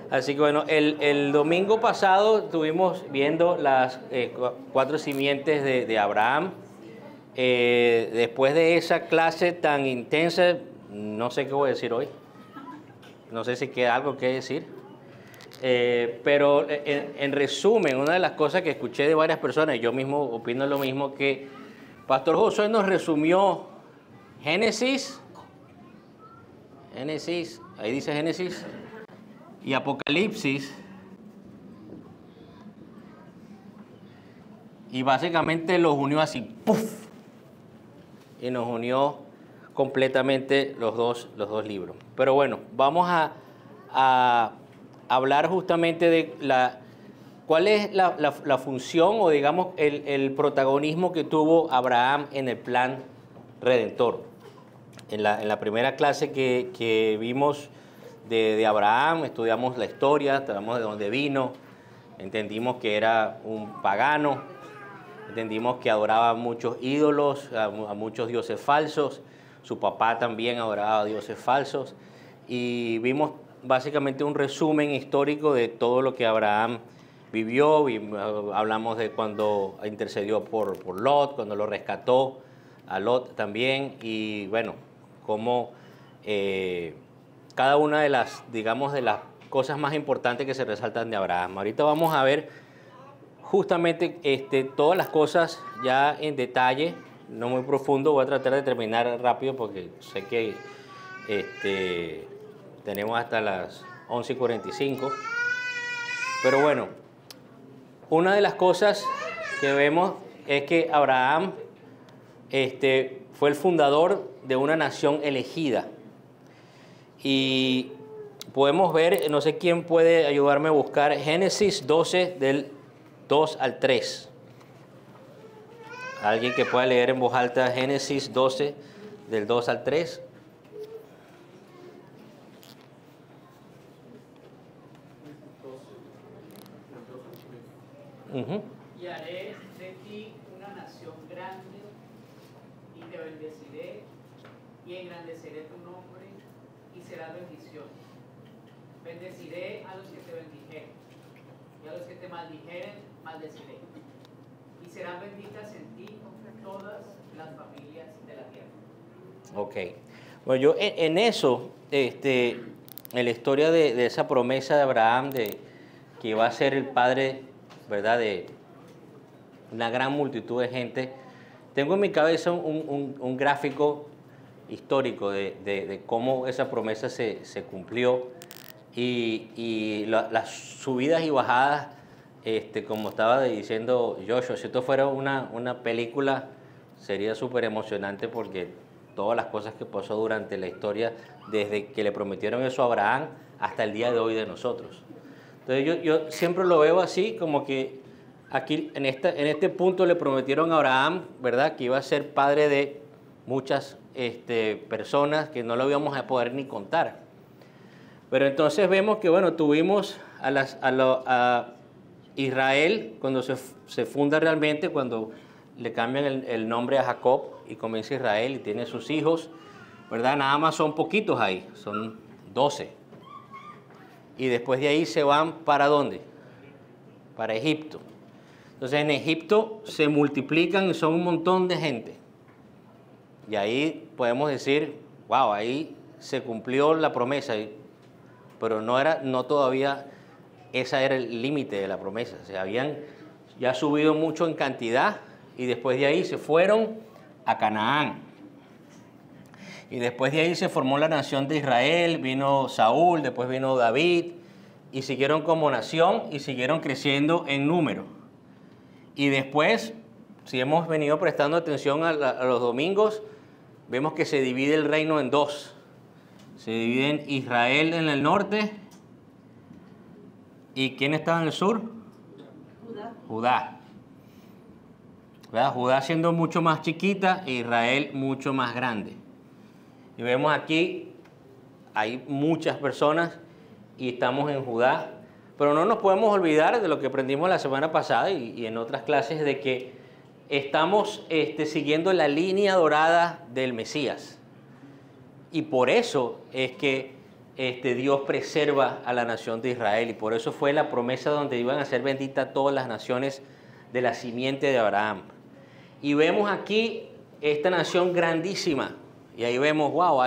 Así que bueno, el domingo pasado estuvimos viendo las cuatro simientes de Abraham. Después de esa clase tan intensa, no sé qué voy a decir hoy. No sé si queda algo que decir. Pero en resumen, una de las cosas que escuché de varias personas, y yo mismo opino lo mismo, que Pastor Josué nos resumió Génesis, ahí dice Génesis, y Apocalipsis, y básicamente los unió así, ¡puf! Y nos unió completamente los dos libros. Pero bueno, vamos a hablar justamente de cuál es la función o digamos el protagonismo que tuvo Abraham en el plan redentor. En la primera clase que vimos de Abraham, estudiamos la historia, estudiamos de dónde vino, entendimos que era un pagano, entendimos que adoraba muchos ídolos, a muchos dioses falsos, su papá también adoraba a dioses falsos, y vimos básicamente un resumen histórico de todo lo que Abraham vivió. Hablamos de cuando intercedió por Lot, cuando lo rescató a Lot también, y bueno, cómo cada una de las, digamos, de las cosas más importantes que se resaltan de Abraham. Ahorita vamos a ver justamente todas las cosas ya en detalle, no muy profundo. Voy a tratar de terminar rápido porque sé que tenemos hasta las 11:45. Pero bueno, una de las cosas que vemos es que Abraham fue el fundador de una nación elegida. Y podemos ver, no sé quién puede ayudarme a buscar, Génesis 12 del 2 al 3. Alguien que pueda leer en voz alta Génesis 12 del 2 al 3. Y haré de ti una nación grande y te bendeciré y engrandeceré tu nombre y serás bendición. Bendeciré a los que te bendijeren y a los que te maldijeren maldeciré. Y serán benditas en ti todas las familias de la tierra. Ok. Bueno, yo en eso, en la historia de esa promesa de Abraham de que iba a ser el padre, ¿verdad?, de una gran multitud de gente, tengo en mi cabeza un gráfico histórico de cómo esa promesa se cumplió y las subidas y bajadas, como estaba diciendo Joshua, si esto fuera una película sería súper emocionante porque todas las cosas que pasó durante la historia, desde que le prometieron eso a Abraham hasta el día de hoy de nosotros. Entonces yo siempre lo veo así, como que aquí en este punto le prometieron a Abraham, ¿verdad?, que iba a ser padre de muchas personas que no lo íbamos a poder ni contar. Pero entonces vemos que, bueno, tuvimos a Israel cuando se funda realmente, cuando le cambian el nombre a Jacob y comienza Israel y tiene sus hijos, ¿verdad? Nada más son poquitos ahí, son 12. Y después de ahí se van ¿para dónde? Para Egipto. Entonces en Egipto se multiplican y son un montón de gente. Y ahí podemos decir, wow, ahí se cumplió la promesa, pero no todavía ese era el límite de la promesa. Se habían ya subido mucho en cantidad y después de ahí se fueron a Canaán. Y después de ahí se formó la nación de Israel, vino Saúl, después vino David, y siguieron como nación y siguieron creciendo en número. Y después, si hemos venido prestando atención a los domingos, vemos que se divide el reino en dos. Se divide en Israel en el norte. ¿Y quién estaba en el sur? Judá. Judá siendo mucho más chiquita e Israel mucho más grande. Y vemos aquí, hay muchas personas y estamos en Judá. Pero no nos podemos olvidar de lo que aprendimos la semana pasada y en otras clases, de que estamos siguiendo la línea dorada del Mesías. Y por eso es que Dios preserva a la nación de Israel, y por eso fue la promesa donde iban a ser benditas todas las naciones de la simiente de Abraham. Y vemos aquí esta nación grandísima, y ahí vemos, wow,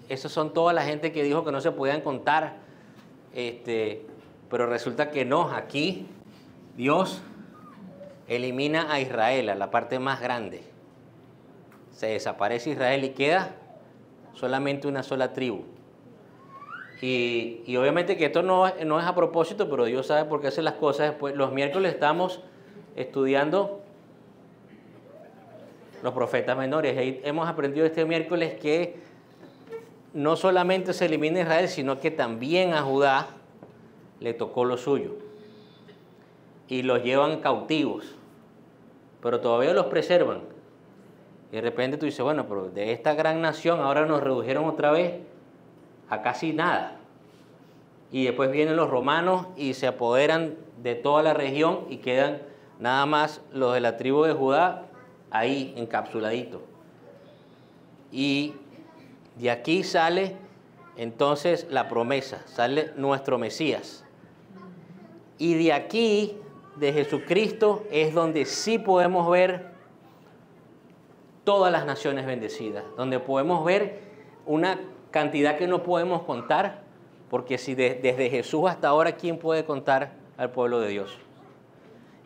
esas son toda la gente que dijo que no se podían contar, pero resulta que no, aquí Dios elimina a Israel, a la parte más grande. Se desaparece Israel y queda solamente una sola tribu. Y obviamente que esto no es a propósito, pero Dios sabe por qué hace las cosas. Después, los miércoles estamos estudiando los profetas menores. Ahí hemos aprendido este miércoles que no solamente se elimina a Israel, sino que también a Judá le tocó lo suyo. Y los llevan cautivos, pero todavía los preservan. Y de repente tú dices, bueno, pero de esta gran nación ahora nos redujeron otra vez a casi nada. Y después vienen los romanos y se apoderan de toda la región y quedan nada más los de la tribu de Judá ahí encapsuladitos. Y de aquí sale entonces la promesa, sale nuestro Mesías. Y de aquí, de Jesucristo, es donde sí podemos ver todas las naciones bendecidas, donde podemos ver una cantidad que no podemos contar, porque si desde Jesús hasta ahora, ¿quién puede contar al pueblo de Dios?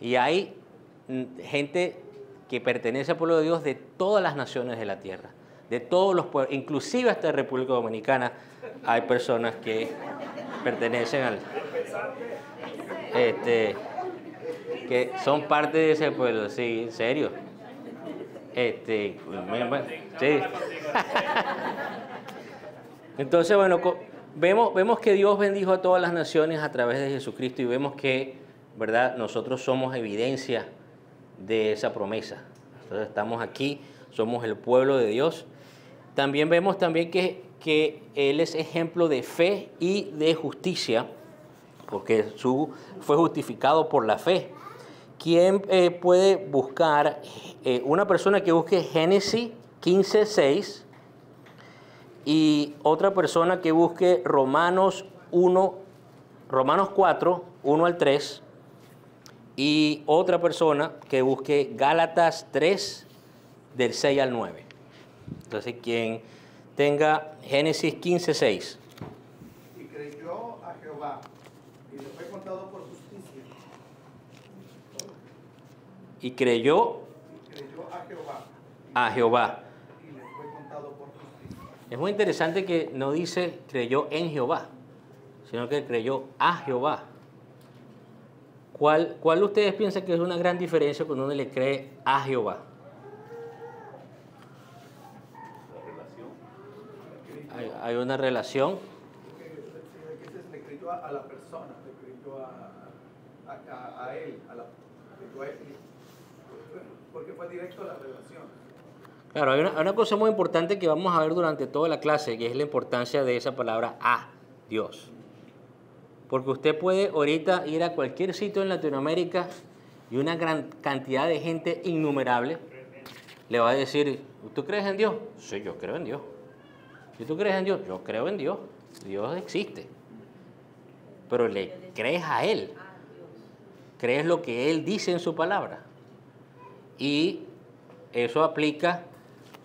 Y hay gente que pertenece al pueblo de Dios de todas las naciones de la tierra, de todos los pueblos, inclusive hasta la República Dominicana, hay personas que pertenecen al... que son parte de ese pueblo, sí, en serio. Sí. Entonces, bueno, vemos que Dios bendijo a todas las naciones a través de Jesucristo, y vemos que, ¿verdad?, nosotros somos evidencia de esa promesa. Entonces estamos aquí, somos el pueblo de Dios. También vemos que Él es ejemplo de fe y de justicia, porque fue justificado por la fe. ¿Quién puede buscar, una persona que busque Génesis 15:6 y otra persona que busque Romanos 4, 1 al 3, y otra persona que busque Gálatas 3, del 6 al 9? Entonces, quien tenga Génesis 15:6. Y creyó a Jehová, y le fue contado por justicia. Y creyó a Jehová, y le fue contado por justicia. Es muy interesante que no dice creyó en Jehová, sino que creyó a Jehová. ¿Cuál ustedes piensan que es una gran diferencia cuando uno le cree a Jehová? Hay una relación. Le creyó a la persona, le creyó a él, porque fue directo a la relación. Claro, hay una cosa muy importante que vamos a ver durante toda la clase, que es la importancia de esa palabra a Dios. Porque usted puede ahorita ir a cualquier sitio en Latinoamérica y una gran cantidad de gente innumerable le va a decir, ¿tú crees en Dios? Sí, yo creo en Dios. ¿Y tú crees en Dios? Yo creo en Dios. Dios existe. Pero le crees a Él. Crees lo que Él dice en su palabra. Y eso aplica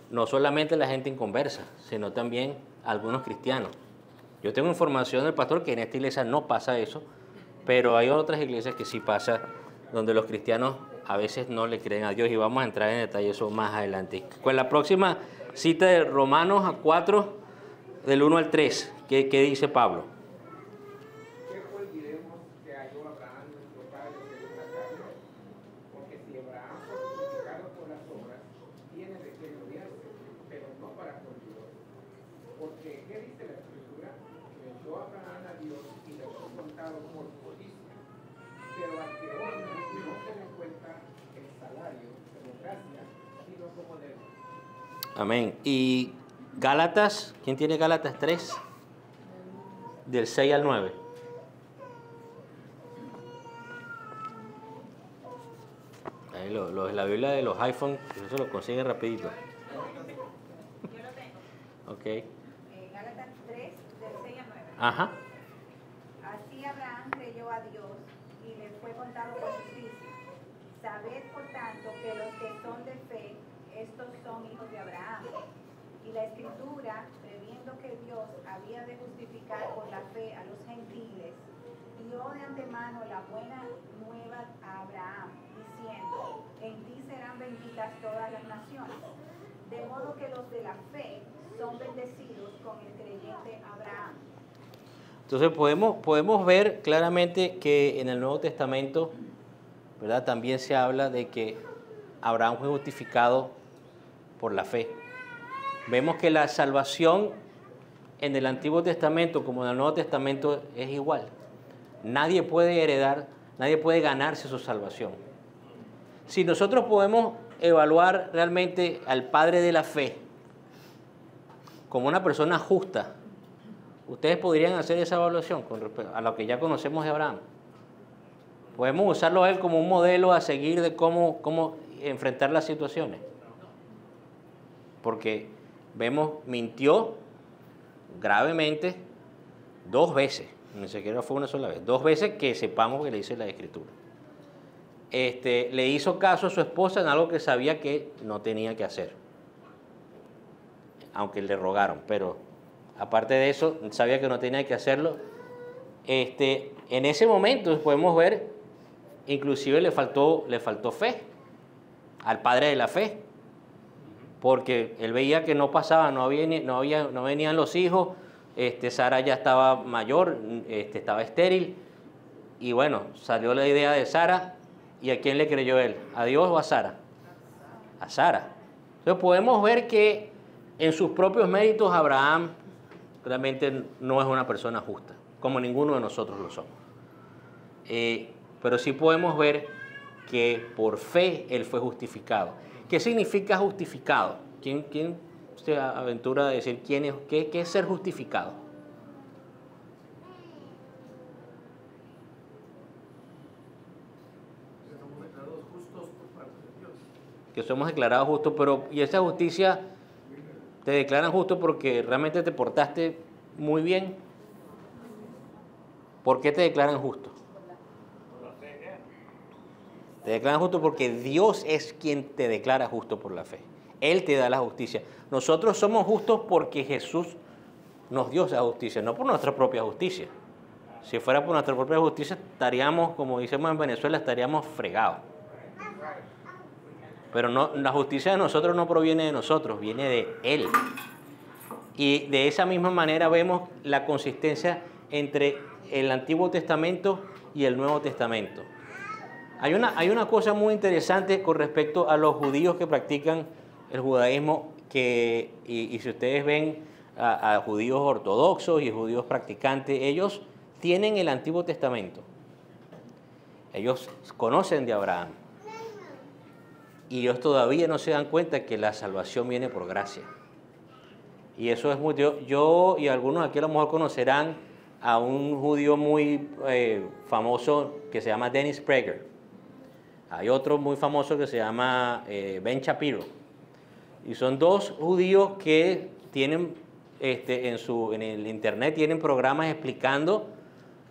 no solamente a la gente inconversa, sino también a algunos cristianos. Yo tengo información del pastor que en esta iglesia no pasa eso, pero hay otras iglesias que sí pasa, donde los cristianos a veces no le creen a Dios, y vamos a entrar en detalle eso más adelante. Con la próxima cita de Romanos 4, del 1 al 3, ¿qué dice Pablo? ¿Qué pues diremos que halló Abraham nuestro padre según la carne? Porque si Abraham fue justificado por las obras, tiene de qué gloriarse, pero no para con Dios. Porque, ¿qué dice la Escritura? Creyó Abraham a Dios y le fue contado por justicia. Pero al que honra no se le cuenta el salario como gracia, sino como deuda. Amén. Y Gálatas, ¿quién tiene Gálatas 3? Del 6 al 9. Ahí la Biblia de los iPhone, eso lo consiguen rapidito. Yo lo tengo. Ok. Gálatas 3, del 6 al Ajá. Así Abraham creyó a Dios y le fue contado por justicia. Sabed, por tanto, que los que son de fe, estos son hijos de Abraham. Y la Escritura, previendo que Dios había de justificar por la fe a los gentiles, dio de antemano la buena nueva a Abraham, diciendo, en ti serán benditas todas las naciones. De modo que los de la fe son bendecidos con el creyente Abraham. Entonces podemos ver claramente que en el Nuevo Testamento, ¿verdad?, también se habla de que Abraham fue justificado por la fe. Vemos que la salvación en el Antiguo Testamento como en el Nuevo Testamento es igual. Nadie puede heredar, nadie puede ganarse su salvación. Si nosotros podemos evaluar realmente al padre de la fe como una persona justa, ustedes podrían hacer esa evaluación con respecto a lo que ya conocemos de Abraham. Podemos usarlo a él como un modelo a seguir de cómo enfrentar las situaciones. Porque vemos, mintió gravemente 2 veces, ni siquiera fue una sola vez, 2 veces que sepamos que le dice la Escritura. Le hizo caso a su esposa en algo que sabía que no tenía que hacer, aunque le rogaron, pero aparte de eso, sabía que no tenía que hacerlo. En ese momento podemos ver, inclusive le faltó fe al padre de la fe, porque él veía que no pasaba, no venían los hijos, Sara ya estaba mayor, estaba estéril, y bueno, salió la idea de Sara. ¿Y a quién le creyó él? ¿A Dios o a Sara? A Sara. Entonces podemos ver que en sus propios méritos Abraham realmente no es una persona justa, como ninguno de nosotros lo somos. Pero sí podemos ver que por fe él fue justificado. ¿Qué significa justificado? ¿Quién se aventura a decir qué es ser justificado? Que somos declarados justos, y esa justicia te declaran justo porque realmente te portaste muy bien. ¿Por qué te declaran justo? Te declaran justo porque Dios es quien te declara justo por la fe. Él te da la justicia. Nosotros somos justos porque Jesús nos dio esa justicia, no por nuestra propia justicia. Si fuera por nuestra propia justicia, estaríamos, como decimos en Venezuela, estaríamos fregados. Pero no, la justicia de nosotros no proviene de nosotros, viene de Él. Y de esa misma manera vemos la consistencia entre el Antiguo Testamento y el Nuevo Testamento. Hay una cosa muy interesante con respecto a los judíos que practican el judaísmo, y si ustedes ven a judíos ortodoxos y judíos practicantes, ellos tienen el Antiguo Testamento. Ellos conocen de Abraham. Y ellos todavía no se dan cuenta que la salvación viene por gracia. Y eso es muy... Yo y algunos aquí a lo mejor conocerán a un judío muy famoso que se llama Dennis Prager. Hay otro muy famoso que se llama Ben Shapiro. Y son 2 judíos que tienen en el internet tienen programas explicando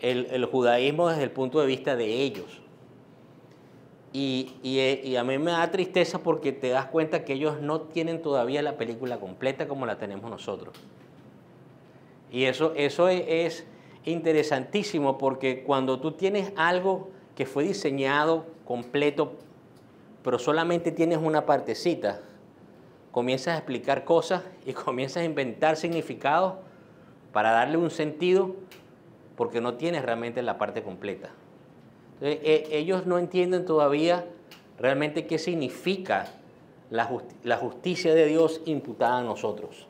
el judaísmo desde el punto de vista de ellos. Y a mí me da tristeza porque te das cuenta que ellos no tienen todavía la película completa como la tenemos nosotros. Y eso es interesantísimo, porque cuando tú tienes algo que fue diseñado completo, pero solamente tienes una partecita, comienzas a explicar cosas y comienzas a inventar significados para darle un sentido, porque no tienes realmente la parte completa. Entonces, ellos no entienden todavía realmente qué significa la justicia de Dios imputada a nosotros,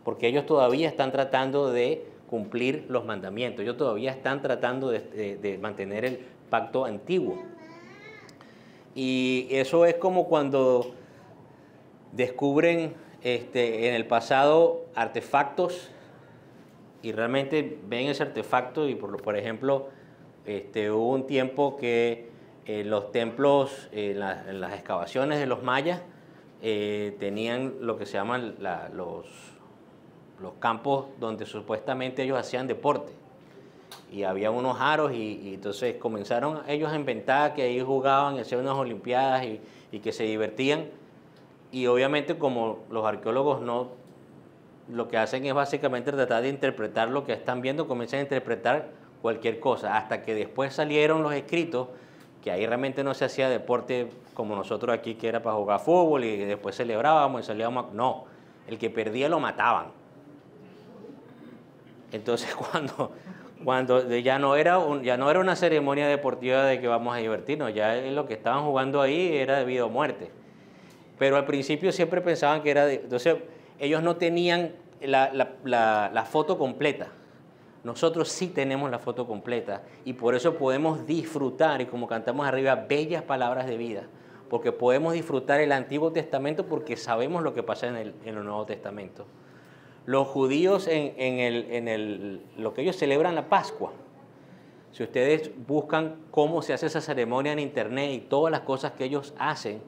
porque ellos todavía están tratando de cumplir los mandamientos, ellos todavía están tratando de mantener el pacto antiguo. Y eso es como cuando descubren en el pasado artefactos y realmente ven ese artefacto y por ejemplo, hubo un tiempo que los templos, en las excavaciones de los mayas, tenían lo que se llaman campos donde supuestamente ellos hacían deporte. Y había unos aros y entonces comenzaron ellos a inventar que ahí jugaban, hacían unas olimpiadas y que se divertían. Y obviamente como los arqueólogos no, lo que hacen es básicamente tratar de interpretar lo que están viendo, comienzan a interpretar cualquier cosa, hasta que después salieron los escritos, que ahí realmente no se hacía deporte como nosotros aquí, que era para jugar fútbol y después celebrábamos y salíamos. No, el que perdía lo mataban. Entonces cuando ya no era una ceremonia deportiva de que vamos a divertirnos, ya lo que estaban jugando ahí era de vida o muerte. Pero al principio siempre pensaban que era entonces ellos no tenían la foto completa. Nosotros sí tenemos la foto completa y por eso podemos disfrutar, y como cantamos arriba, bellas palabras de vida, porque podemos disfrutar el Antiguo Testamento porque sabemos lo que pasa en el Nuevo Testamento. Los judíos lo que ellos celebran la Pascua, si ustedes buscan cómo se hace esa ceremonia en internet y todas las cosas que ellos hacen,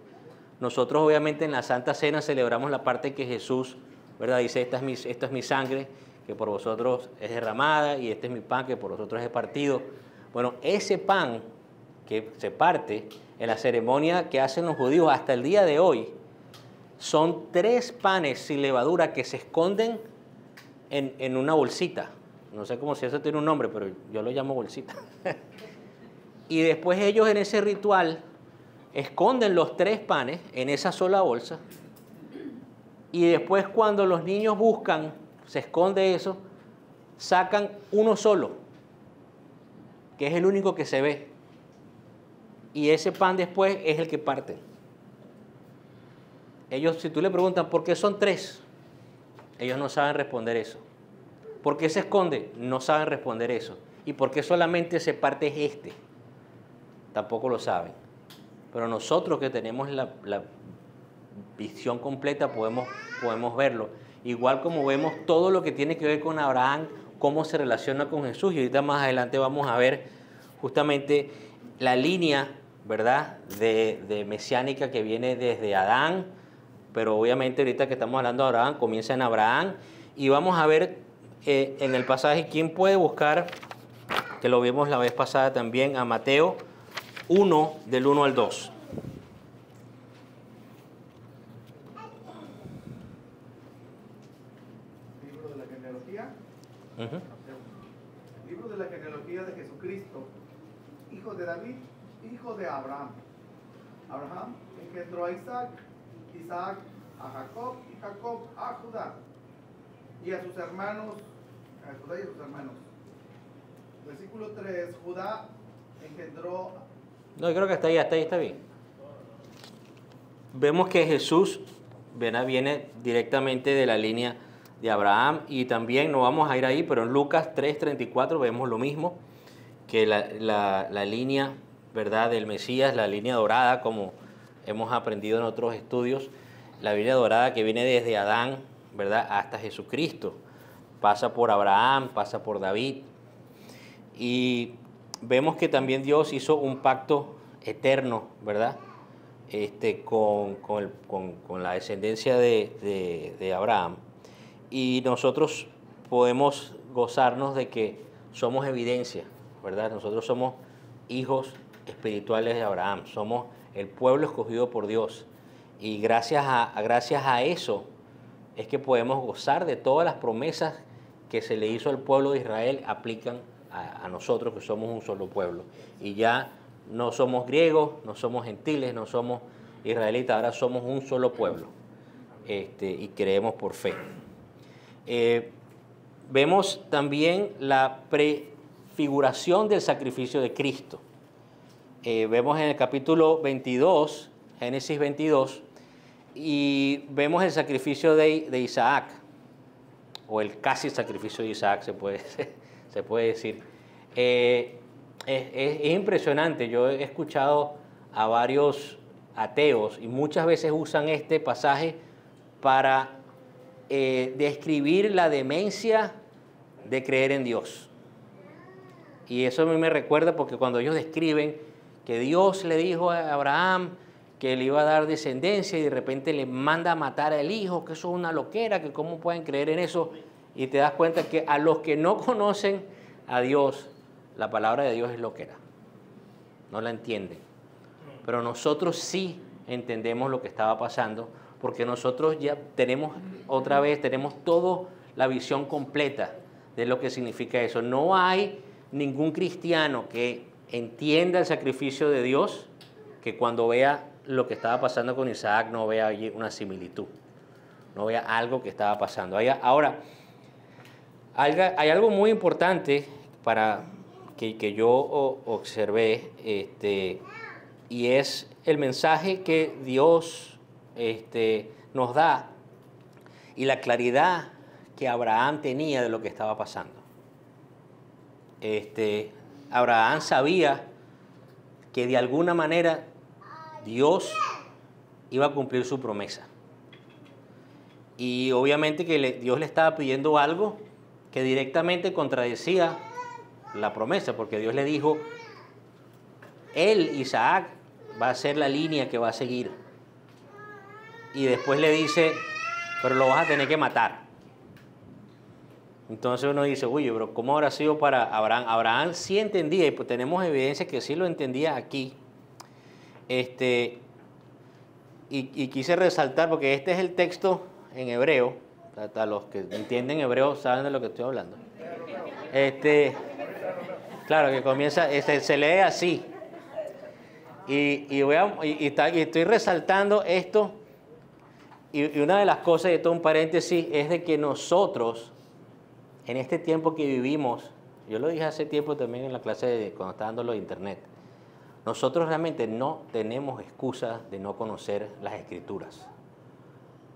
nosotros obviamente en la Santa Cena celebramos la parte que Jesús, ¿verdad?, dice, esta es mi sangre, que por vosotros es derramada, y este es mi pan, que por vosotros es partido. Bueno, ese pan que se parte en la ceremonia que hacen los judíos hasta el día de hoy, son 3 panes sin levadura que se esconden en una bolsita. No sé cómo si eso tiene un nombre, pero yo lo llamo bolsita. Y después ellos en ese ritual esconden los 3 panes en esa sola bolsa. Y después cuando los niños buscan, se esconde eso, sacan uno solo, que es el único que se ve. Y ese pan después es el que parten. Ellos, si tú le preguntas por qué son 3, ellos no saben responder eso. ¿Por qué se esconde? No saben responder eso. ¿Y por qué solamente se parte este? Tampoco lo saben. Pero nosotros que tenemos la visión completa podemos verlo. Igual como vemos todo lo que tiene que ver con Abraham, cómo se relaciona con Jesús. Y ahorita más adelante vamos a ver justamente la línea, ¿verdad?, de mesiánica que viene desde Adán. Pero obviamente ahorita que estamos hablando de Abraham, comienza en Abraham. Y vamos a ver en el pasaje, ¿quién puede buscar? Que lo vimos la vez pasada también, a Mateo 1, del 1 al 2. Libro de la genealogía. Uh-huh. Libro de la genealogía de Jesucristo, hijo de David, hijo de Abraham. Abraham engendró a Isaac, Isaac a Jacob y Jacob a Judá y a sus hermanos, a Judá y a sus hermanos. Versículo 3, Judá engendró... No, yo creo que hasta ahí está bien. Vemos que Jesús viene directamente de la línea de Abraham, y también no vamos a ir ahí, pero en Lucas 3:34 vemos lo mismo, que la línea, ¿verdad?, del Mesías, la línea dorada, como hemos aprendido en otros estudios, la línea dorada que viene desde Adán, ¿verdad?, hasta Jesucristo, pasa por Abraham, pasa por David, y vemos que también Dios hizo un pacto eterno, ¿verdad?, con la descendencia de Abraham, y nosotros podemos gozarnos de que somos evidencia, ¿verdad? Nosotros somos hijos espirituales de Abraham, somos el pueblo escogido por Dios, y gracias a eso es que podemos gozar de todas las promesas que se le hizo al pueblo de Israel, aplican a nosotros, que somos un solo pueblo, y ya no somos griegos, no somos gentiles, no somos israelitas, ahora somos un solo pueblo, y creemos por fe. Vemos también la prefiguración del sacrificio de Cristo. Vemos en el capítulo 22, Génesis 22, y vemos el sacrificio de Isaac, o el casi sacrificio de Isaac, se puede decir. Es impresionante. Yo he escuchado a varios ateos y muchas veces usan este pasaje para describir la demencia de creer en Dios. Y eso a mí me recuerda, porque cuando ellos describen que Dios le dijo a Abraham que le iba a dar descendencia y de repente le manda a matar al hijo, que eso es una loquera, que cómo pueden creer en eso, y te das cuenta que a los que no conocen a Dios, la palabra de Dios es lo que era. No la entienden. Pero nosotros sí entendemos lo que estaba pasando, porque nosotros ya tenemos toda la visión completa de lo que significa eso. No hay ningún cristiano que entienda el sacrificio de Dios que cuando vea lo que estaba pasando con Isaac no vea allí una similitud, no vea algo que estaba pasando. Ahora, hay algo muy importante para que yo observé, y es el mensaje que Dios nos da y la claridad que Abraham tenía de lo que estaba pasando. Abraham sabía que de alguna manera Dios iba a cumplir su promesa. Y obviamente que Dios le estaba pidiendo algo que directamente contradecía la promesa, porque Dios le dijo, Isaac, va a ser la línea que va a seguir. Y después le dice, pero lo vas a tener que matar. Entonces uno dice, oye, pero ¿cómo habrá sido para Abraham? Abraham sí entendía, y pues tenemos evidencia que sí lo entendía aquí. Y quise resaltar, porque este es el texto en hebreo, hasta los que entienden hebreo saben de lo que estoy hablando. Claro, que comienza, se lee así. Y estoy resaltando esto, y una de las cosas, y esto es un paréntesis, es de que nosotros, en este tiempo que vivimos, yo lo dije hace tiempo también en la clase cuando estaba dando lo de internet, nosotros realmente no tenemos excusa de no conocer las Escrituras.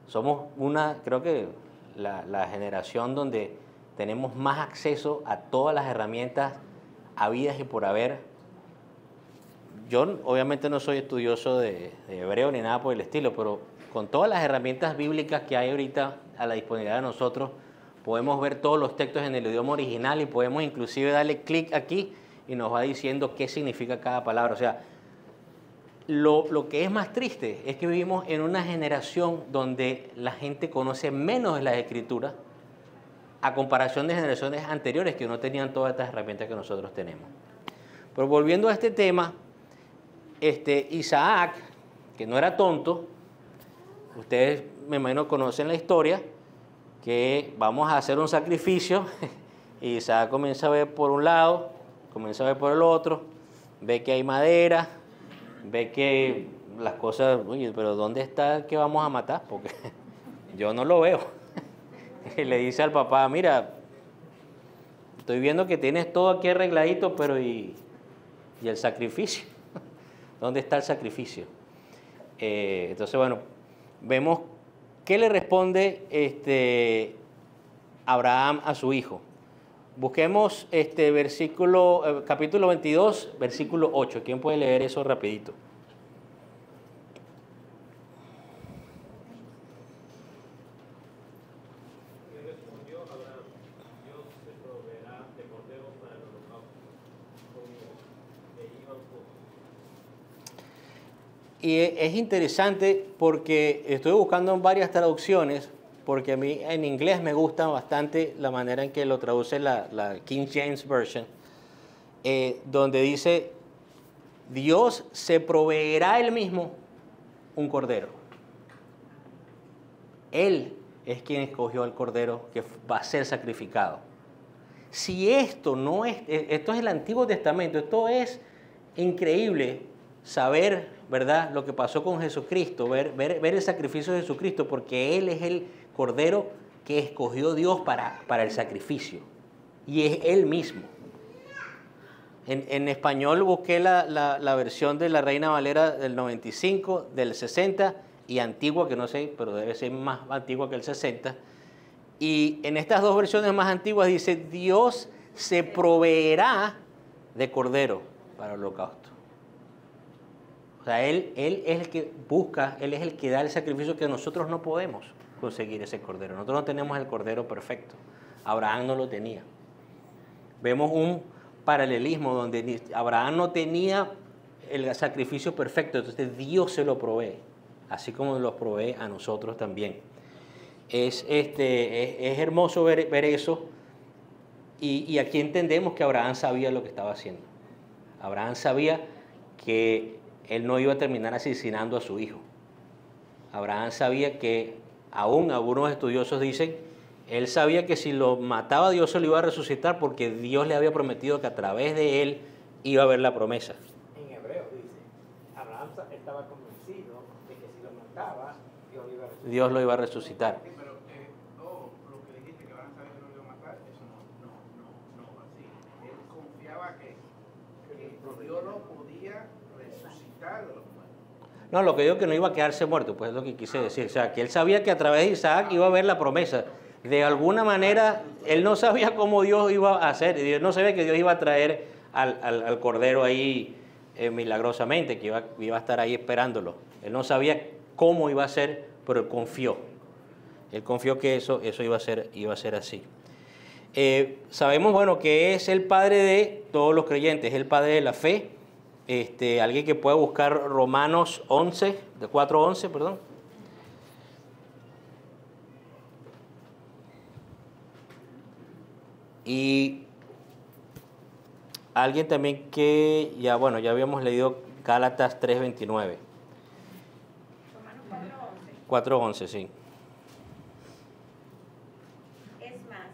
Somos creo que la generación donde tenemos más acceso a todas las herramientas habidas y por haber. Yo obviamente no soy estudioso de hebreo ni nada por el estilo, pero con todas las herramientas bíblicas que hay ahorita a la disponibilidad de nosotros, podemos ver todos los textos en el idioma original y podemos inclusive darle clic aquí y nos va diciendo qué significa cada palabra. O sea, lo que es más triste es que vivimos en una generación donde la gente conoce menos de las Escrituras a comparación de generaciones anteriores que no tenían todas estas herramientas que nosotros tenemos. Pero volviendo a este tema, Isaac, que no era tonto, ustedes me imagino conocen la historia, que vamos a hacer un sacrificio, y Isaac comienza a ver por un lado, comienza a ver por el otro, ve que hay madera, ve que las cosas, oye, pero ¿dónde está que vamos a matar? Porque yo no lo veo. Y le dice al papá, mira, estoy viendo que tienes todo aquí arregladito, pero ¿y el sacrificio? ¿Dónde está el sacrificio? Entonces, bueno, vemos qué le responde Abraham a su hijo. Busquemos capítulo 22, versículo 8. ¿Quién puede leer eso rapidito? Y respondió Abraham, Dios se proveerá de corderos para el holocausto, como iban juntos. Y es interesante porque estoy buscando en varias traducciones, porque a mí en inglés me gusta bastante la manera en que lo traduce la King James Version, donde dice, Dios se proveerá él mismo un cordero. Él es quien escogió al cordero que va a ser sacrificado. Si esto es el Antiguo Testamento, esto es increíble saber, ¿verdad?, lo que pasó con Jesucristo, ver el sacrificio de Jesucristo, porque Él es el Cordero que escogió Dios para el sacrificio, y es Él mismo. En español busqué la versión de la Reina Valera del 95, del 60, y antigua, que no sé, pero debe ser más antigua que el 60, y en estas dos versiones más antiguas dice, Dios se proveerá de cordero para el holocausto. O sea, Él es el que busca, Él es el que da el sacrificio, que nosotros no podemos conseguir ese cordero. Nosotros no tenemos el cordero perfecto. Abraham no lo tenía. Vemos un paralelismo donde Abraham no tenía el sacrificio perfecto, entonces Dios se lo provee, así como lo provee a nosotros también. Es hermoso ver eso, y aquí entendemos que Abraham sabía lo que estaba haciendo. Abraham sabía que él no iba a terminar asesinando a su hijo. Abraham sabía que, aún algunos estudiosos dicen, él sabía que si lo mataba Dios se lo iba a resucitar, porque Dios le había prometido que a través de él iba a haber la promesa. En hebreo dice, Abraham estaba convencido de que si lo mataba, Dios lo iba a resucitar. Dios lo iba a resucitar. Sí, pero lo que dijiste que van a saber que no lo iba a matar, eso no así. Él confiaba que Dios lo podía resucitar de los muertos. No, lo que digo que no iba a quedarse muerto, pues es lo que quise decir. O sea, que él sabía que a través de Isaac iba a haber la promesa. De alguna manera, él no sabía cómo Dios iba a hacer. Dios no sabía que Dios iba a traer al cordero ahí milagrosamente, que iba a estar ahí esperándolo. Él no sabía cómo iba a ser, pero él confió. Él confió que eso iba a ser así. Sabemos, bueno, que es el padre de todos los creyentes, es el padre de la fe. Alguien que pueda buscar Romanos 11, de 4:11, perdón. Y alguien también que, ya habíamos leído Gálatas 3:29. Romanos 4:11. 4:11, sí. Es más,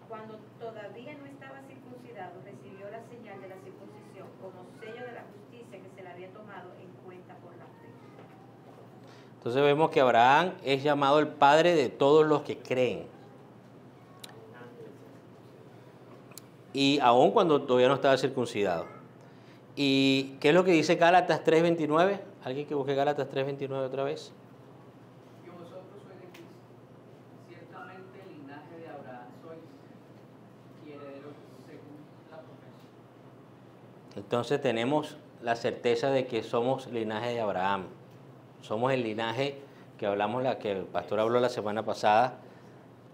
cuando todavía no estaba circuncidado, recibió la señal de la circuncisión como sello de la justicia que se le había tomado en cuenta por la fe. Entonces vemos que Abraham es llamado el padre de todos los que creen. Y aún cuando todavía no estaba circuncidado. ¿Y qué es lo que dice Gálatas 3:29? ¿Alguien que busque Gálatas 3:29 otra vez? Y vosotros sois ciertamente el linaje de Abraham sois, y herederos según la promesa. Entonces tenemos la certeza de que somos linaje de Abraham. Somos el linaje que hablamos, que el pastor habló la semana pasada,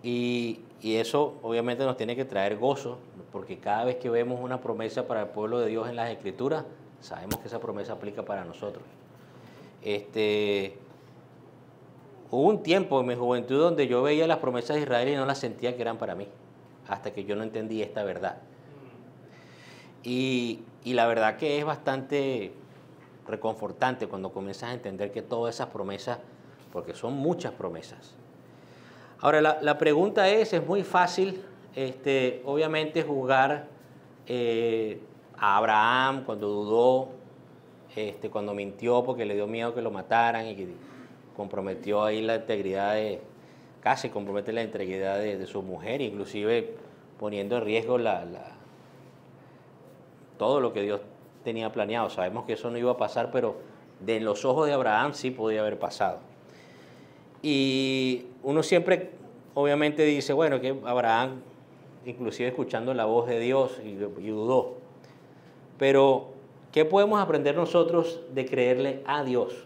y eso obviamente nos tiene que traer gozo, porque cada vez que vemos una promesa para el pueblo de Dios en las Escrituras, sabemos que esa promesa aplica para nosotros. Hubo un tiempo en mi juventud donde yo veía las promesas de Israel y no las sentía que eran para mí, hasta que yo no entendí esta verdad. Y la verdad que es bastante reconfortante cuando comienzas a entender que todas esas promesas, porque son muchas promesas. Ahora, la pregunta es muy fácil, obviamente, juzgar a Abraham cuando dudó, cuando mintió porque le dio miedo que lo mataran y que comprometió ahí la integridad casi compromete la integridad de su mujer, inclusive poniendo en riesgo todo lo que Dios tenía planeado. Sabemos que eso no iba a pasar, pero en los ojos de Abraham sí podía haber pasado. Y uno siempre, obviamente, dice, bueno, que Abraham, inclusive escuchando la voz de Dios, y dudó. Pero, ¿qué podemos aprender nosotros de creerle a Dios?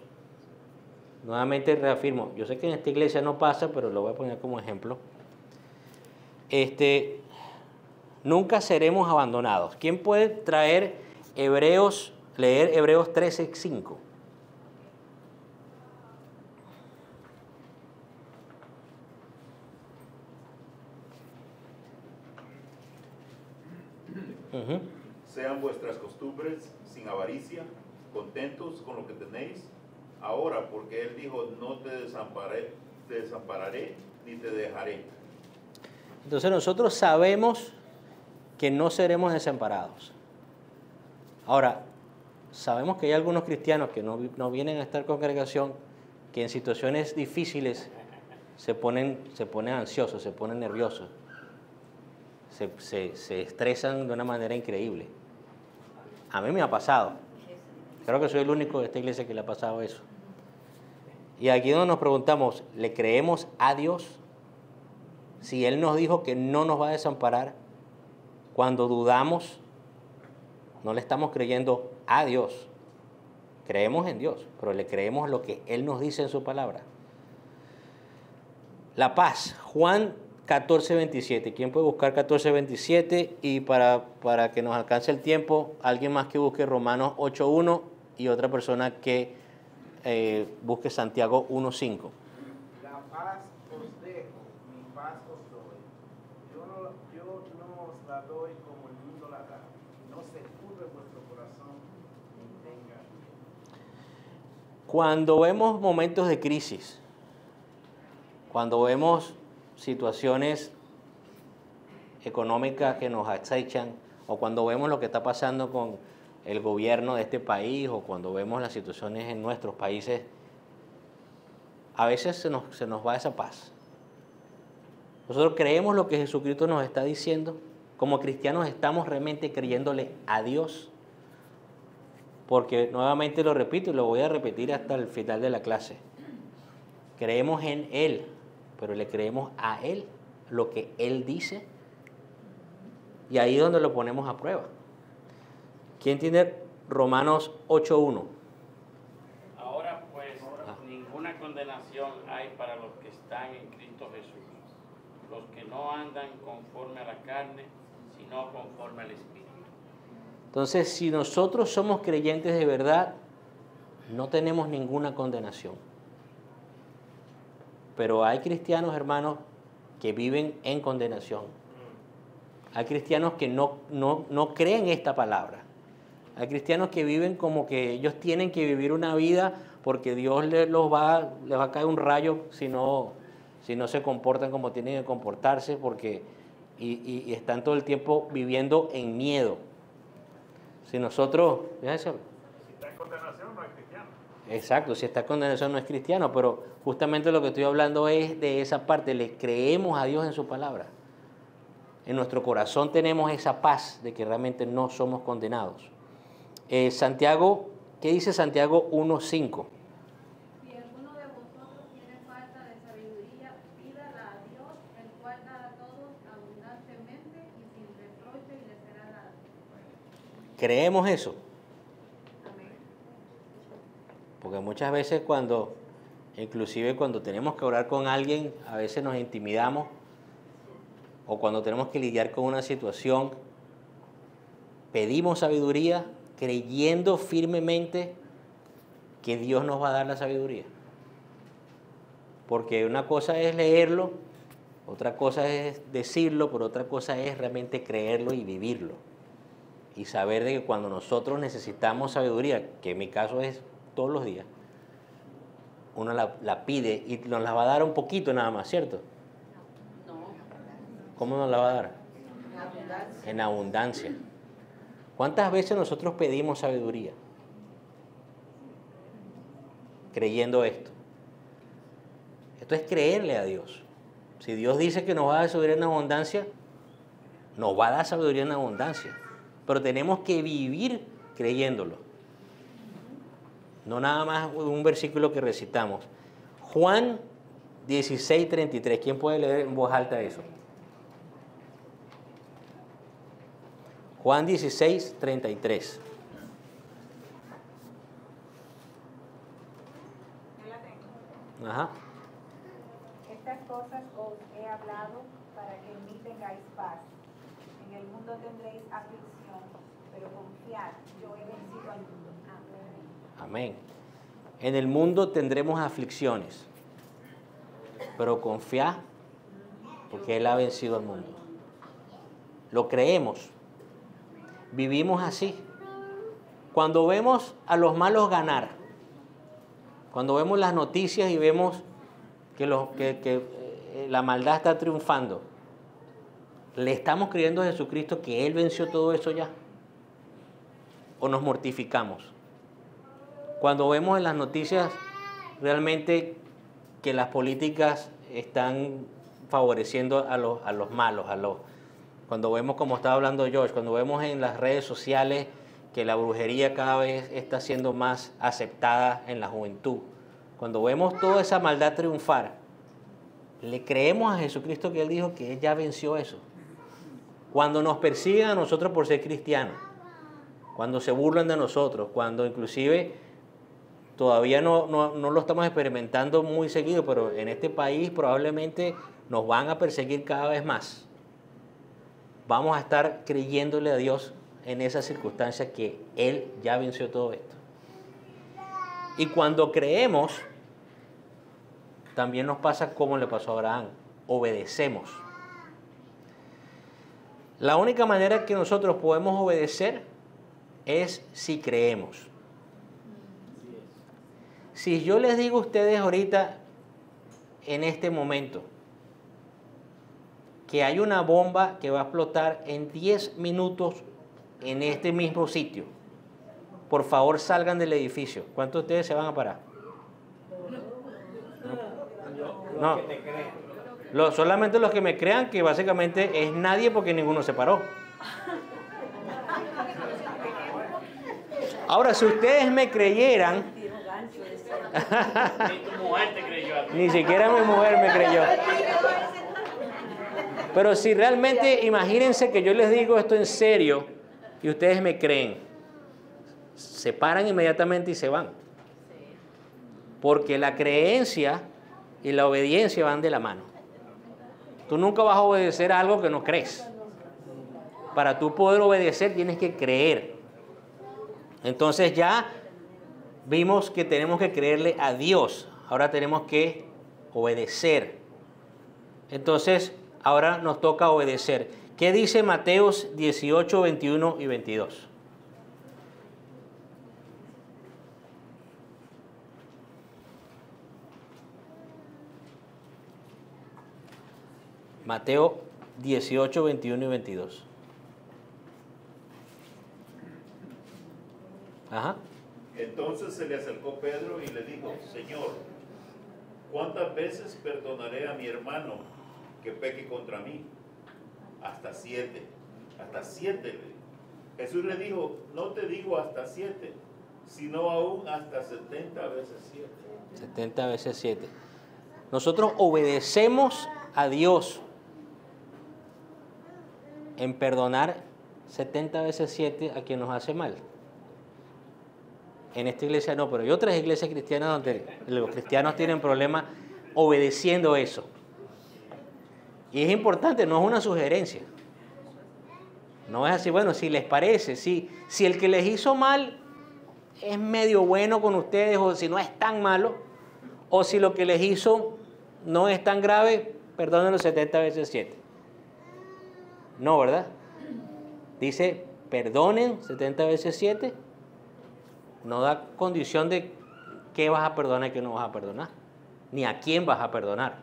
Nuevamente reafirmo, yo sé que en esta iglesia no pasa, pero lo voy a poner como ejemplo. Nunca seremos abandonados. ¿Quién puede leer Hebreos 13:5? Sean vuestras costumbres sin avaricia, contentos con lo que tenéis ahora, porque Él dijo, no te desampararé ni te dejaré. Entonces nosotros sabemos que no seremos desamparados. Ahora, sabemos que hay algunos cristianos que no vienen a esta congregación, que en situaciones difíciles se ponen ansiosos, se ponen nerviosos, se estresan de una manera increíble. A mí me ha pasado. Creo que soy el único de esta iglesia que le ha pasado eso. Y aquí es donde nos preguntamos, ¿le creemos a Dios? Si Él nos dijo que no nos va a desamparar, cuando dudamos, no le estamos creyendo a Dios. Creemos en Dios, pero le creemos lo que Él nos dice en su palabra. La paz, Juan 14:27. ¿Quién puede buscar 14:27? Y para que nos alcance el tiempo, alguien más que busque Romanos 8:1 y otra persona que busque Santiago 1:5. La paz os dejo, Cuando vemos momentos de crisis, cuando vemos situaciones económicas que nos acechan, o cuando vemos lo que está pasando con el gobierno de este país, o cuando vemos las situaciones en nuestros países, a veces se nos va esa paz. Nosotros creemos lo que Jesucristo nos está diciendo. Como cristianos estamos realmente creyéndole a Dios. Porque nuevamente lo repito y lo voy a repetir hasta el final de la clase. Creemos en Él, pero le creemos a Él lo que Él dice. Y ahí es donde lo ponemos a prueba. ¿Quién tiene Romanos 8:1? Ahora pues, ninguna condenación hay para los que están en Cristo Jesús, los que no andan conforme a la carne, sino conforme al Espíritu. Entonces, si nosotros somos creyentes de verdad, no tenemos ninguna condenación. Pero hay cristianos, hermanos, que viven en condenación. Hay cristianos que no creen esta palabra. Hay cristianos que viven como que ellos tienen que vivir una vida porque Dios les va a caer un rayo si no se comportan como tienen que comportarse, y están todo el tiempo viviendo en miedo. Si nosotros... Si está en condenación, no es cristiano. Exacto, si está en condenación no es cristiano, pero justamente lo que estoy hablando es de esa parte. Le creemos a Dios en su palabra. En nuestro corazón tenemos esa paz de que realmente no somos condenados. Santiago, ¿qué dice Santiago 1:5? Si alguno de vosotros tiene falta de sabiduría, pídala a Dios, el cual da a todos abundantemente y sin reproche, y le será dado. ¿Creemos eso? Amén. Porque muchas veces inclusive cuando tenemos que orar con alguien, a veces nos intimidamos, o cuando tenemos que lidiar con una situación, pedimos sabiduría creyendo firmemente que Dios nos va a dar la sabiduría. Porque una cosa es leerlo, otra cosa es decirlo, pero otra cosa es realmente creerlo y vivirlo. Y saber de que cuando nosotros necesitamos sabiduría, que en mi caso es todos los días, uno la pide y nos la va a dar un poquito nada más, ¿cierto? No. ¿Cómo nos la va a dar? En abundancia. En abundancia. ¿Cuántas veces nosotros pedimos sabiduría? Creyendo esto. Esto es creerle a Dios. Si Dios dice que nos va a dar sabiduría en abundancia, nos va a dar sabiduría en abundancia. Pero tenemos que vivir creyéndolo. No nada más un versículo que recitamos. Juan 16:33. ¿Quién puede leer en voz alta eso? Juan 16:33. Yo la tengo. Ajá. Estas cosas os he hablado para que en mí tengáis paz. En el mundo tendréis aflicción, pero confiad, yo he vencido al mundo. Amén. En el mundo tendremos aflicciones, pero confiad, porque Él ha vencido al mundo. Lo creemos. Vivimos así. Cuando vemos a los malos ganar, cuando vemos las noticias y vemos que la maldad está triunfando, ¿le estamos creyendo a Jesucristo que Él venció todo eso ya? ¿O nos mortificamos? Cuando vemos en las noticias realmente que las políticas están favoreciendo a los malos, cuando vemos, como estaba hablando George, cuando vemos en las redes sociales que la brujería cada vez está siendo más aceptada en la juventud, cuando vemos toda esa maldad triunfar, ¿le creemos a Jesucristo que Él dijo que Él ya venció eso? Cuando nos persiguen a nosotros por ser cristianos, cuando se burlan de nosotros, cuando inclusive todavía no lo estamos experimentando muy seguido, pero en este país probablemente nos van a perseguir cada vez más. Vamos a estar creyéndole a Dios en esa circunstancia que Él ya venció todo esto. Y cuando creemos, también nos pasa como le pasó a Abraham, obedecemos. La única manera que nosotros podemos obedecer es si creemos. Si yo les digo a ustedes ahorita, en este momento, que hay una bomba que va a explotar en 10 minutos en este mismo sitio, por favor salgan del edificio. ¿Cuántos de ustedes se van a parar? No. Solamente los que me crean, que básicamente es nadie porque ninguno se paró. Ahora, si ustedes me creyeran, Ni tu mujer te creyó a ti. ni siquiera mi mujer me creyó. Pero si realmente, imagínense que yo les digo esto en serio y ustedes me creen, se paran inmediatamente y se van. Porque la creencia y la obediencia van de la mano. Tú nunca vas a obedecer a algo que no crees. Para tú poder obedecer tienes que creer. Entonces ya vimos que tenemos que creerle a Dios. Ahora tenemos que obedecer. Entonces, ahora nos toca obedecer. ¿Qué dice Mateos 18, 21 y 22? Mateo 18, 21 y 22. Ajá. Entonces se le acercó Pedro y le dijo, Señor, ¿cuántas veces perdonaré a mi hermano que peque contra mí? Hasta 7. Hasta 7. Jesús le dijo, no te digo hasta 7, sino aún hasta 70 veces 7. 70 veces 7. Nosotros obedecemos a Dios en perdonar 70 veces 7 a quien nos hace mal. En esta iglesia no, pero hay otras iglesias cristianas donde los cristianos tienen problemas obedeciendo eso. Y es importante, no es una sugerencia. No es así, bueno, si les parece, si el que les hizo mal es medio bueno con ustedes, o si no es tan malo, o si lo que les hizo no es tan grave, perdónenlo 70 veces 7. No, ¿verdad? Dice, perdonen 70 veces 7. No da condición de qué vas a perdonar y qué no vas a perdonar, ni a quién vas a perdonar.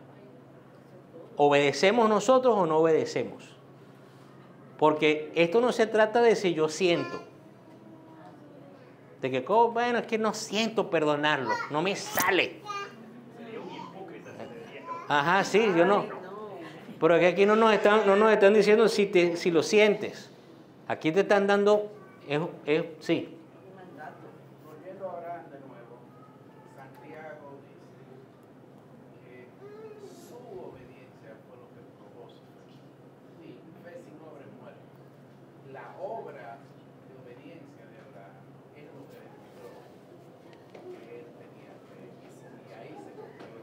¿Obedecemos nosotros o no obedecemos? Porque esto no se trata de si yo siento. De que, bueno, es que no siento perdonarlo, no me sale. Ajá, sí, yo no. Pero aquí no nos están diciendo si lo sientes. Aquí te están dando, sí. Volviendo a Abraham de nuevo, Santiago dice que su obediencia fue lo que probó su fe. Sí, fe sin obra es muerte. La obra de obediencia de Abraham es lo que demostró que él tenía fe. Y ahí se cumplió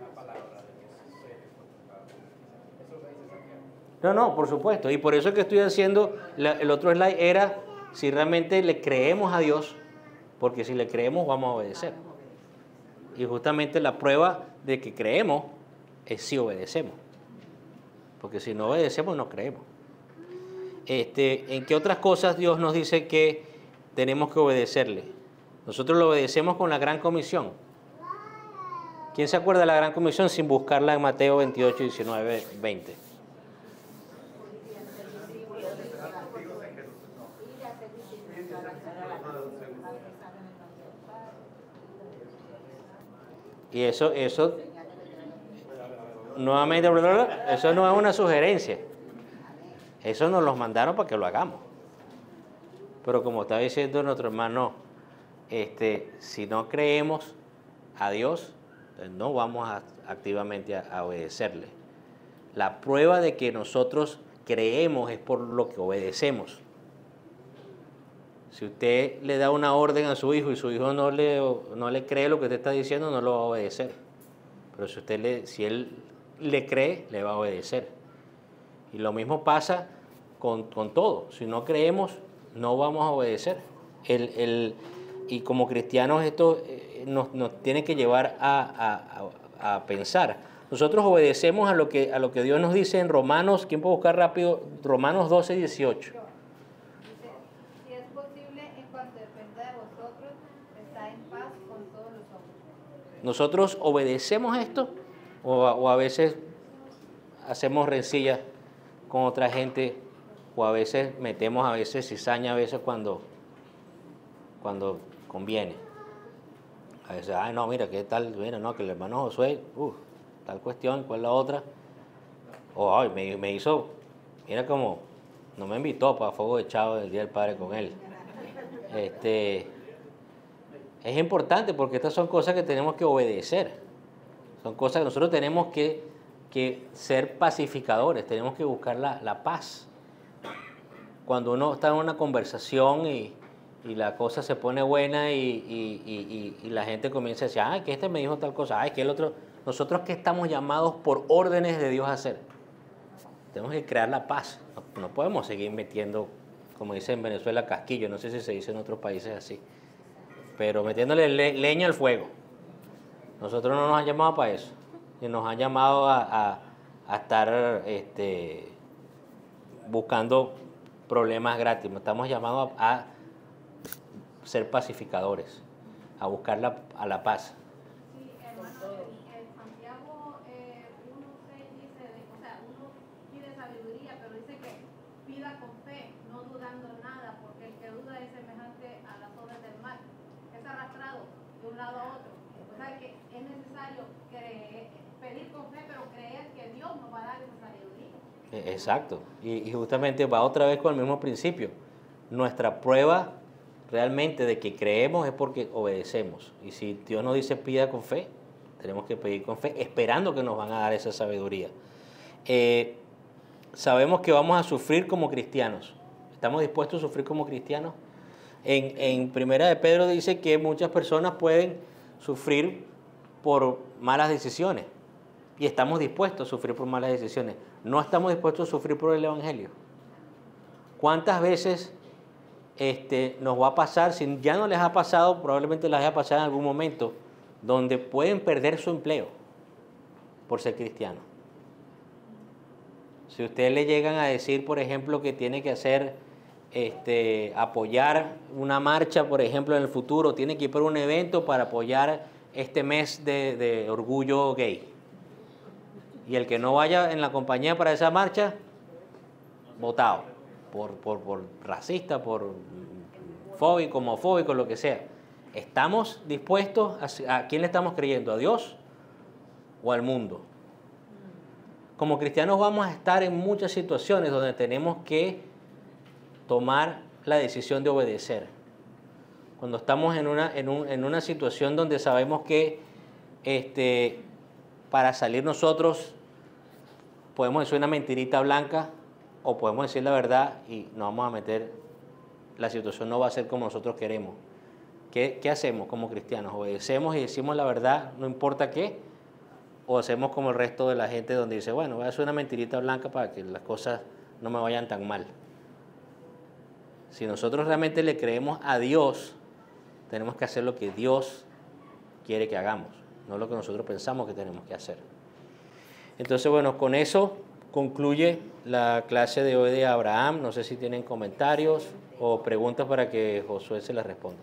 la palabra de que su fe le fue tocada. Eso es lo que dice Santiago. No, por supuesto. Y por eso es que estoy haciendo, el otro slide era si realmente le creemos a Dios, porque si le creemos vamos a obedecer. Y justamente la prueba de que creemos es si obedecemos. Porque si no obedecemos, no creemos. ¿En qué otras cosas Dios nos dice que tenemos que obedecerle? Nosotros lo obedecemos con la Gran Comisión. ¿Quién se acuerda de la Gran Comisión sin buscarla en Mateo 28, 19, 20? Y eso, nuevamente, eso no es una sugerencia. Eso nos los mandaron para que lo hagamos. Pero como está diciendo nuestro hermano, si no creemos a Dios, no vamos activamente a obedecerle. La prueba de que nosotros creemos es por lo que obedecemos. Si usted le da una orden a su hijo y su hijo no le cree lo que usted está diciendo, no lo va a obedecer. Pero si él le cree, le va a obedecer. Y lo mismo pasa con todo. Si no creemos, no vamos a obedecer. Y como cristianos esto nos tiene que llevar a pensar. Nosotros obedecemos a lo que Dios nos dice en Romanos. ¿Quién puede buscar rápido? Romanos 12, 18. ¿Nosotros obedecemos esto o a veces hacemos rencillas con otra gente o a veces metemos a veces cizaña a veces cuando conviene? A veces, ay no, mira, ¿qué tal? Mira, no, que el hermano Josué, tal cuestión, ¿cuál es la otra? O ay, me hizo, mira como, no me invitó para fuego echado el Día del Padre con él. Es importante porque estas son cosas que tenemos que obedecer. Son cosas que nosotros tenemos que ser pacificadores, tenemos que buscar la paz. Cuando uno está en una conversación y la cosa se pone buena y la gente comienza a decir, ay, que este me dijo tal cosa, ay, que el otro. Nosotros que estamos llamados por órdenes de Dios a hacer. Tenemos que crear la paz. No podemos seguir metiendo, como dice en Venezuela, casquillo. No sé si se dice en otros países así. Pero metiéndole leña al fuego. Nosotros no nos han llamado para eso. Y nos han llamado a estar buscando problemas gratis. Estamos llamados a ser pacificadores, a buscar la paz. Sí, hermano, en Santiago 1:6 dice, o sea, uno pide sabiduría, pero dice que pida con fe, no dudando nada, porque el que duda es semejante a las olas del mar, es arrastrado de un lado a otro. O sea que es necesario pedir con fe, pero creer que Dios nos va a dar esa sabiduría. Exacto, y justamente va otra vez con el mismo principio. Nuestra prueba realmente de que creemos es porque obedecemos. Y si Dios nos dice pida con fe, tenemos que pedir con fe, esperando que nos van a dar esa sabiduría. Sabemos que vamos a sufrir como cristianos. ¿Estamos dispuestos a sufrir como cristianos? En Primera de Pedro dice que muchas personas pueden sufrir por malas decisiones. Y estamos dispuestos a sufrir por malas decisiones. No estamos dispuestos a sufrir por el Evangelio. ¿Cuántas veces nos va a pasar, si ya no les ha pasado, probablemente les haya pasado en algún momento, donde pueden perder su empleo por ser cristiano? Si ustedes le llegan a decir, por ejemplo, que tiene que hacer, apoyar una marcha, por ejemplo, en el futuro, tiene que ir por un evento para apoyar este mes de orgullo gay. Y el que no vaya en la compañía para esa marcha, votado. Por racista, por fóbico, homofóbico, lo que sea. ¿Estamos dispuestos a quién le estamos creyendo? ¿A Dios o al mundo? Como cristianos vamos a estar en muchas situaciones donde tenemos que tomar la decisión de obedecer. Cuando estamos en una situación donde sabemos que para salir nosotros podemos decir una mentirita blanca o podemos decir la verdad y nos vamos a meter, la situación no va a ser como nosotros queremos. ¿Qué hacemos como cristianos? ¿Obedecemos y decimos la verdad, no importa qué? ¿O hacemos como el resto de la gente donde dice, bueno, voy a hacer una mentirita blanca para que las cosas no me vayan tan mal? Si nosotros realmente le creemos a Dios, tenemos que hacer lo que Dios quiere que hagamos, no lo que nosotros pensamos que tenemos que hacer. Entonces, bueno, con eso concluye la clase de hoy de Abraham. No sé si tienen comentarios o preguntas para que Josué se las responda.